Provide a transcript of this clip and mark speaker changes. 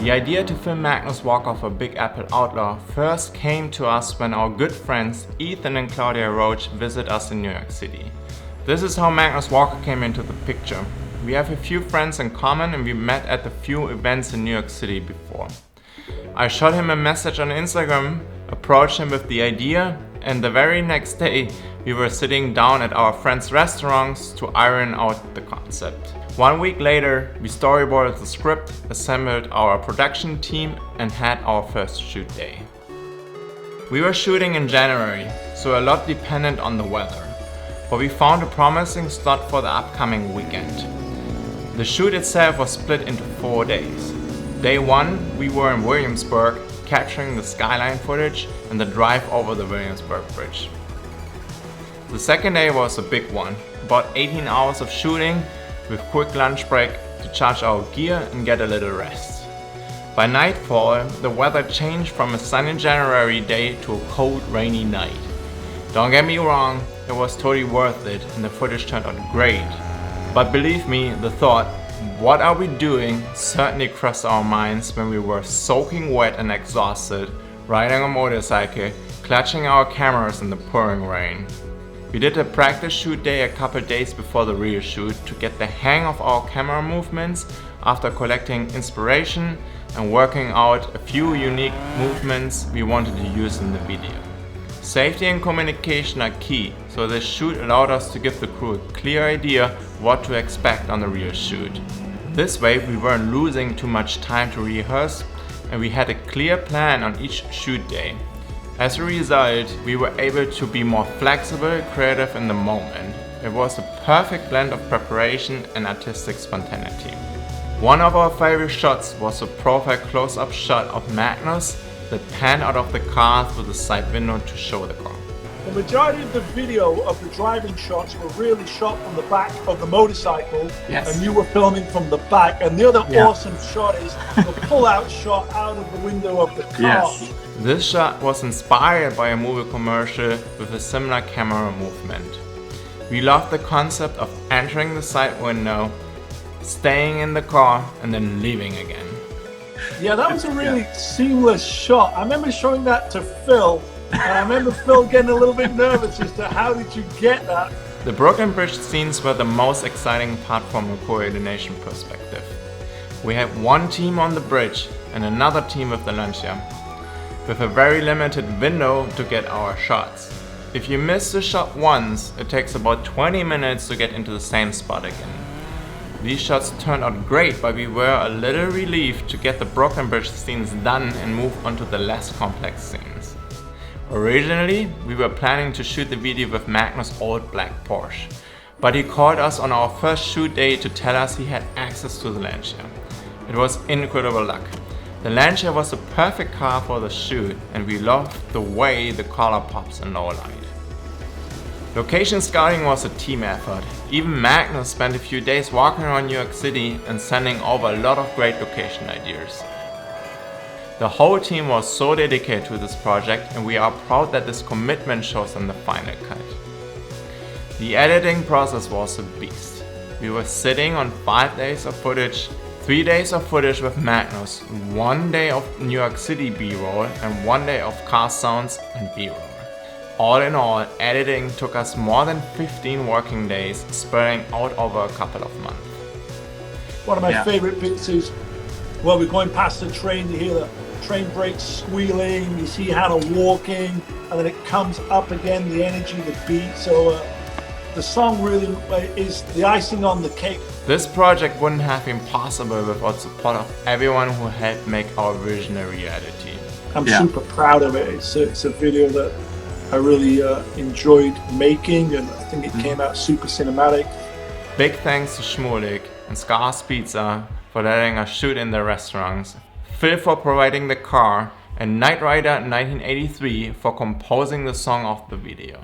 Speaker 1: The idea to film Magnus Walker for Big Apple Outlaw first came to us when our good friends Ethan and Claudia Roach visit us in New York City. This is how Magnus Walker came into the picture. We have a few friends in common and we met at a few events in New York City before. I shot him a message on Instagram, approached him with the idea, and the very next day we were sitting down at our friends' restaurants to iron out the concept. 1 week later, we storyboarded the script, assembled our production team, and had our first shoot day. We were shooting in January, so a lot depended on the weather, but we found a promising slot for the upcoming weekend. The shoot itself was split into 4 days. Day 1, we were in Williamsburg, capturing the skyline footage and the drive over the Williamsburg Bridge. The second day was a big one, about 18 hours of shooting with quick lunch break to charge our gear and get a little rest. By nightfall, the weather changed from a sunny January day to a cold, rainy night. Don't get me wrong, it was totally worth it and the footage turned out great. But believe me, the thought, what are we doing, certainly crossed our minds when we were soaking wet and exhausted, riding a motorcycle, clutching our cameras in the pouring rain. We did a practice shoot day a couple days before the real shoot to get the hang of our camera movements after collecting inspiration and working out a few unique movements we wanted to use in the video. Safety and communication are key, so this shoot allowed us to give the crew a clear idea what to expect on the real shoot. This way we weren't losing too much time to rehearse and we had a clear plan on each shoot day. As a result, we were able to be more flexible, creative in the moment. It was a perfect blend of preparation and artistic spontaneity. One of our favorite shots was a profile close-up shot of Magnus that panned out of the car through the side window to show the car.
Speaker 2: The majority of the video of the driving shots were really shot from the back of the motorcycle,
Speaker 1: yes.
Speaker 2: And you were filming from the back. And the other awesome shot is the pull-out shot out of the window of the car.
Speaker 1: Yes. This shot was inspired by a movie commercial with a similar camera movement. We loved the concept of entering the side window, staying in the car, and then leaving again.
Speaker 2: Yeah, that was a really seamless shot. I remember showing that to Phil, and I remember Phil getting a little bit nervous as to how did you get that?
Speaker 1: The Brooklyn Bridge scenes were the most exciting part from a coordination perspective. We had one team on the bridge and another team with the Lancia, with a very limited window to get our shots. If you miss the shot once, it takes about 20 minutes to get into the same spot again. These shots turned out great, but we were a little relieved to get the Brooklyn Bridge scenes done and move on to the less complex scenes. Originally, we were planning to shoot the video with Magnus' old black Porsche, but he called us on our first shoot day to tell us he had access to the Lancia. It was incredible luck. The Lancia was the perfect car for the shoot and we loved the way the color pops in low light. Location scouting was a team effort. Even Magnus spent a few days walking around New York City and sending over a lot of great location ideas. The whole team was so dedicated to this project and we are proud that this commitment shows in the final cut. The editing process was a beast. We were sitting on 5 days of footage, 3 days of footage with Magnus, 1 day of New York City B-roll and 1 day of car sounds and B-roll. All in all, editing took us more than 15 working days, spreading out over a couple of months.
Speaker 2: One of my favorite bits is when we're going past the train, you hear the train brakes squealing, you see Hannah walking, and then it comes up again, the energy, the beat. So the song really is the icing on the cake.
Speaker 1: This project wouldn't have been possible without support of everyone who helped make our vision a reality.
Speaker 2: I'm super proud of it. It's a video that I really enjoyed making, and I think it came out super cinematic.
Speaker 1: Big thanks to Shmulik and Scar's Pizza for letting us shoot in their restaurants, Phil for providing the car, and Knight Rider 1983 for composing the song of the video.